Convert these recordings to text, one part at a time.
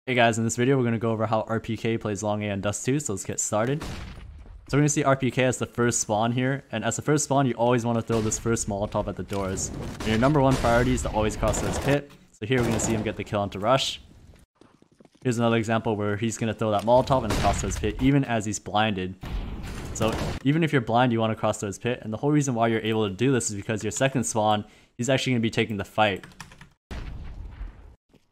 Hey guys, in this video we're going to go over how RpK plays long A on Dust 2, so let's get started. So we're going to see RpK as the first spawn here, and as the first spawn you always want to throw this first molotov at the doors. And your number one priority is to always cross this pit, so here we're going to see him get the kill onto rush. Here's another example where he's going to throw that molotov and cross this pit even as he's blinded. So even if you're blind you want to cross this pit, and the whole reason why you're able to do this is because your second spawn, he's actually going to be taking the fight.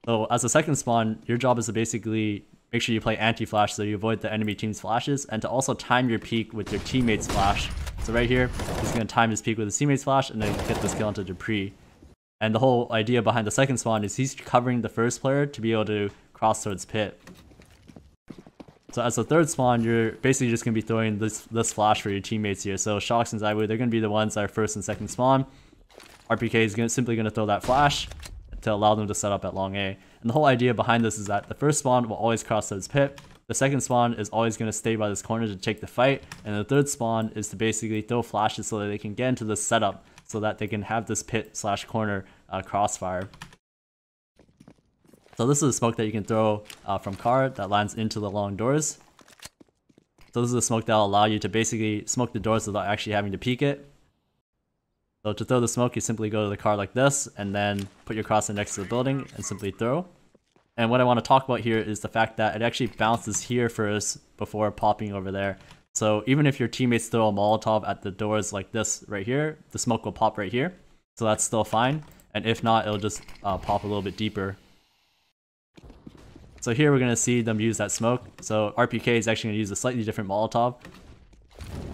So as a second spawn, your job is to basically make sure you play anti-flash so you avoid the enemy team's flashes, and to also time your peek with your teammate's flash. So right here, he's going to time his peek with his teammate's flash and then get this kill onto Dupree. And the whole idea behind the second spawn is he's covering the first player to be able to cross towards pit. So as a third spawn, you're basically just going to be throwing this flash for your teammates here. So Shox and Zywoo, they're going to be the ones that are first and second spawn. RpK is simply going to throw that flash to allow them to set up at long A. And the whole idea behind this is that the first spawn will always cross towards pit, the second spawn is always going to stay by this corner to take the fight, and the third spawn is to basically throw flashes so that they can get into this setup so that they can have this pit slash corner crossfire. So this is a smoke that you can throw from car that lands into the long doors. So this is a smoke that will allow you to basically smoke the doors without actually having to peek it. So to throw the smoke, you simply go to the car like this, and then put your crosser next to the building, and simply throw. And what I want to talk about here is the fact that it actually bounces here first before popping over there. So even if your teammates throw a molotov at the doors like this right here, the smoke will pop right here. So that's still fine. And if not, it'll just pop a little bit deeper. So here we're going to see them use that smoke. So RpK is actually going to use a slightly different molotov.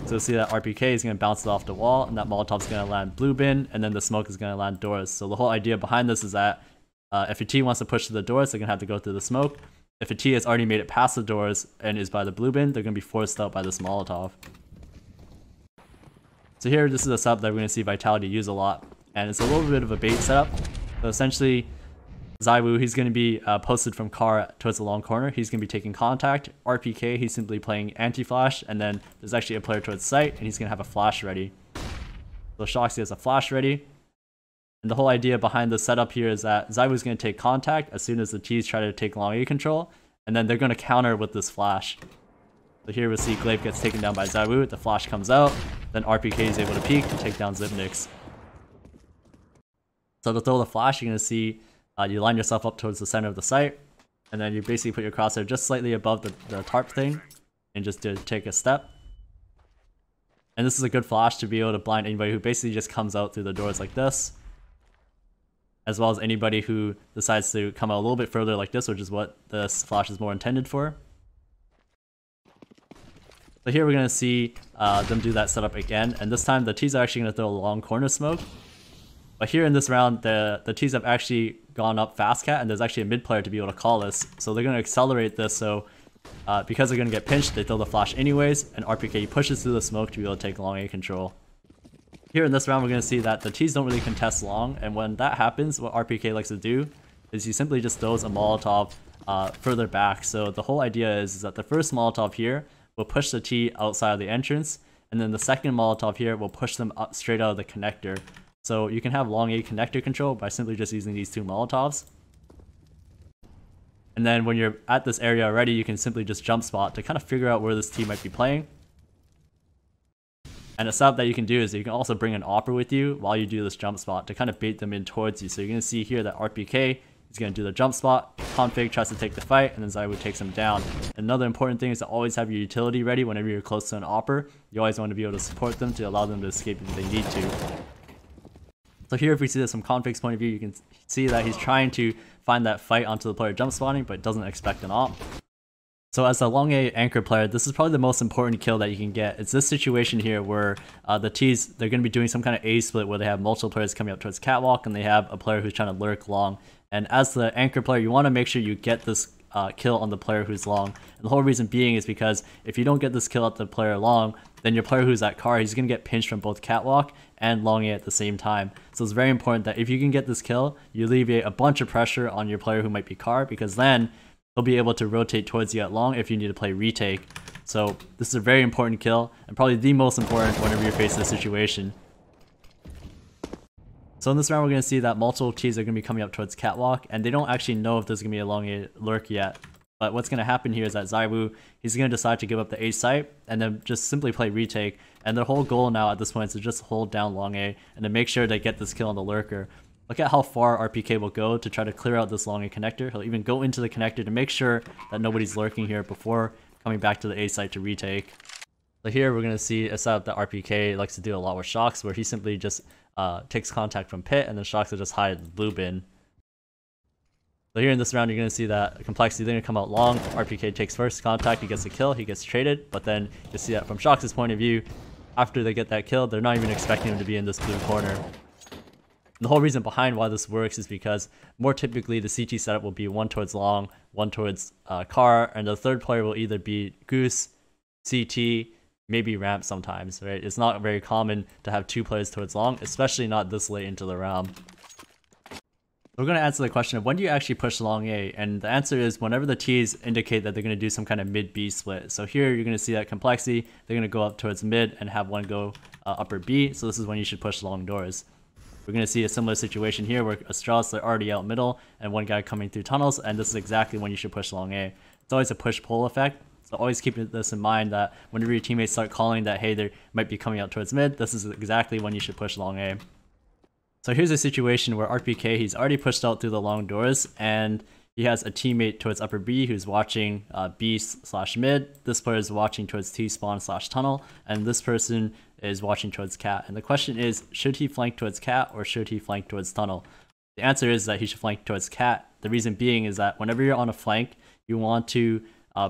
So you'll see that RpK is going to bounce it off the wall, and that molotov is going to land blue bin, and then the smoke is going to land doors. So the whole idea behind this is that if your team wants to push to the doors, they're going to have to go through the smoke. If a team has already made it past the doors and is by the blue bin, they're going to be forced out by this molotov. So here, this is a setup that we're going to see Vitality use a lot, and it's a little bit of a bait setup. So essentially, Zywoo, he's going to be posted from car towards the long corner. He's going to be taking contact. RpK, he's simply playing anti-flash, and then there's actually a player towards site, and he's going to have a flash ready. So Shox has a flash ready. And the whole idea behind the setup here is that Zywoo's going to take contact as soon as the T's try to take long A control, and then they're going to counter with this flash. So here we'll see Glaive gets taken down by Zywoo, the flash comes out, then RpK is able to peek to take down Zipnix. So to throw the flash, you're going to see you line yourself up towards the center of the site, and then you basically put your crosshair just slightly above the tarp thing, and just to take a step. And this is a good flash to be able to blind anybody who basically just comes out through the doors like this, as well as anybody who decides to come out a little bit further like this, which is what this flash is more intended for. So here we're going to see them do that setup again, and this time the T's are actually going to throw a long corner smoke. But here in this round, the T's have actually gone up fast cat, and there's actually a mid player to be able to call this. So they're going to accelerate this, so because they're going to get pinched, they throw the flash anyways, and RpK pushes through the smoke to be able to take long A control. Here in this round, we're going to see that the T's don't really contest long, and when that happens, what RpK likes to do is he simply just throws a molotov further back. So the whole idea is that the first molotov here will push the T outside of the entrance, and then the second molotov here will push them up straight out of the connector. So you can have long A connector control by simply just using these two molotovs. And then when you're at this area already, you can simply just jump spot to kind of figure out where this team might be playing. And a setup that you can do is that you can also bring an AWPer with you while you do this jump spot to kind of bait them in towards you. So you're going to see here that RpK is going to do the jump spot, Config tries to take the fight, and then Zywoo takes him down. Another important thing is to always have your utility ready whenever you're close to an AWPer. You always want to be able to support them to allow them to escape if they need to. So here, if we see this from Config's point of view, you can see that he's trying to find that fight onto the player jump spawning, but doesn't expect an AWP. So as a long A anchor player, this is probably the most important kill that you can get. It's this situation here where the T's, they're going to be doing some kind of A split where they have multiple players coming up towards catwalk, and they have a player who's trying to lurk long. And as the anchor player, you want to make sure you get this kill on the player who's long. And the whole reason being is because if you don't get this kill at the player long, then your player who's at car, he's going to get pinched from both catwalk and long A at the same time. So it's very important that if you can get this kill, you alleviate a bunch of pressure on your player who might be car, because then he'll be able to rotate towards you at long if you need to play retake. So this is a very important kill, and probably the most important whenever you're facing this situation. So in this round, we're going to see that multiple teams are going to be coming up towards catwalk, and they don't actually know if there's going to be a long A lurk yet. But what's going to happen here is that ZywOo, he's going to decide to give up the A site and then just simply play retake. And their whole goal now at this point is to just hold down long A and to make sure they get this kill on the lurker. Look at how far RpK will go to try to clear out this long A connector. He'll even go into the connector to make sure that nobody's lurking here before coming back to the A site to retake. So here we're going to see a setup that RpK likes to do a lot with Shox, where he simply just takes contact from pit and then Shox will just hide the blue bin. So here in this round, you're going to see that complexity is going to come out long. RpK takes first contact, he gets a kill, he gets traded, but then you see that from Shox's point of view, after they get that kill, they're not even expecting him to be in this blue corner. And the whole reason behind why this works is because more typically the CT setup will be one towards long, one towards car, and the third player will either be Goose, CT, maybe ramp sometimes, right? It's not very common to have two players towards long, especially not this late into the round. We're going to answer the question of when do you actually push long A, and the answer is whenever the T's indicate that they're going to do some kind of mid B split. So here you're going to see that complexity, they're going to go up towards mid and have one go upper B, so this is when you should push long doors. We're going to see a similar situation here where Astralis are already out middle and one guy coming through tunnels, and this is exactly when you should push long A. It's always a push-pull effect. So always keep this in mind that whenever your teammates start calling that, hey, they might be coming out towards mid, this is exactly when you should push long A. So here's a situation where RpK, he's already pushed out through the long doors, and he has a teammate towards upper B who's watching B/mid. This player is watching towards T-spawn/tunnel, and this person is watching towards cat. And the question is, should he flank towards cat or should he flank towards tunnel? The answer is that he should flank towards cat. The reason being is that whenever you're on a flank, you want to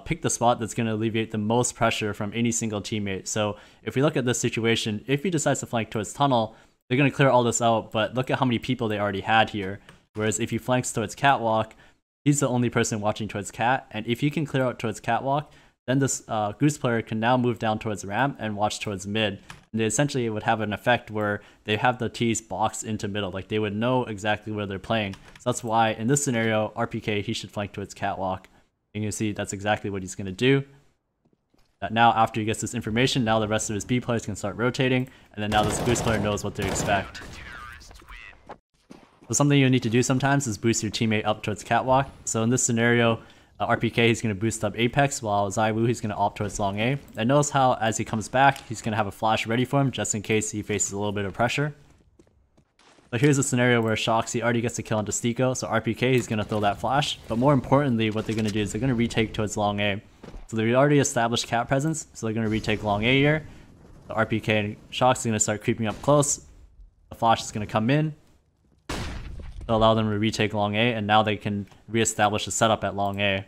pick the spot that's going to alleviate the most pressure from any single teammate. So if we look at this situation, if he decides to flank towards tunnel, they're going to clear all this out, but look at how many people they already had here. Whereas if he flanks towards catwalk, he's the only person watching towards cat, and if you can clear out towards catwalk, then this Goose player can now move down towards ramp and watch towards mid. And they essentially would have an effect where they have the T's boxed into middle, like they would know exactly where they're playing. So that's why in this scenario, RpK, he should flank towards catwalk. And you can see that's exactly what he's going to do. That now after he gets this information, now the rest of his B players can start rotating, and then now this Goose player knows what to expect. So something you'll need to do sometimes is boost your teammate up towards catwalk. So in this scenario, RpK, he's going to boost up Apex, while ZywOo, he's going to opt towards long A. And notice how as he comes back, he's going to have a flash ready for him just in case he faces a little bit of pressure. But here's a scenario where Shox, he already gets a kill on Dust2, so RpK, he's going to throw that flash. But more importantly, what they're going to do is they're going to retake towards long A. So they already established cat presence, so they're going to retake long A here. The RpK and Shox are going to start creeping up close. The flash is going to come in. They'll allow them to retake long A, and now they can reestablish a setup at long A.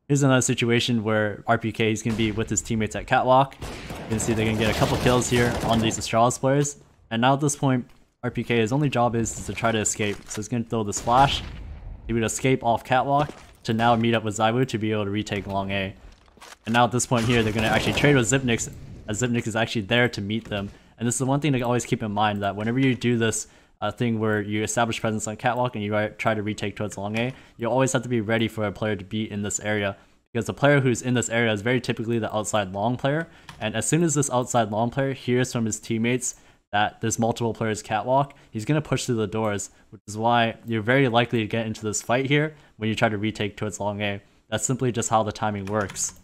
Here's another situation where RpK is going to be with his teammates at catwalk. You can see they're going to get a couple kills here on these Astralis players. And now at this point, RpK, his only job is to try to escape. So he's going to throw this flash. He would escape off catwalk to now meet up with ZywOo to be able to retake long A. And now at this point here, they're going to actually trade with Xyp9x, as Xyp9x is actually there to meet them. And this is the one thing to always keep in mind, that whenever you do this thing where you establish presence on catwalk and you try to retake towards long A, you always have to be ready for a player to be in this area. Because the player who's in this area is very typically the outside long player. And as soon as this outside long player hears from his teammates that there's multiple players catwalk, he's going to push through the doors, which is why you're very likely to get into this fight here when you try to retake towards long A. That's simply just how the timing works.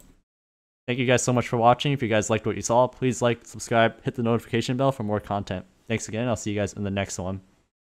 Thank you guys so much for watching. If you guys liked what you saw, please like, subscribe, hit the notification bell for more content. Thanks again. I'll see you guys in the next one.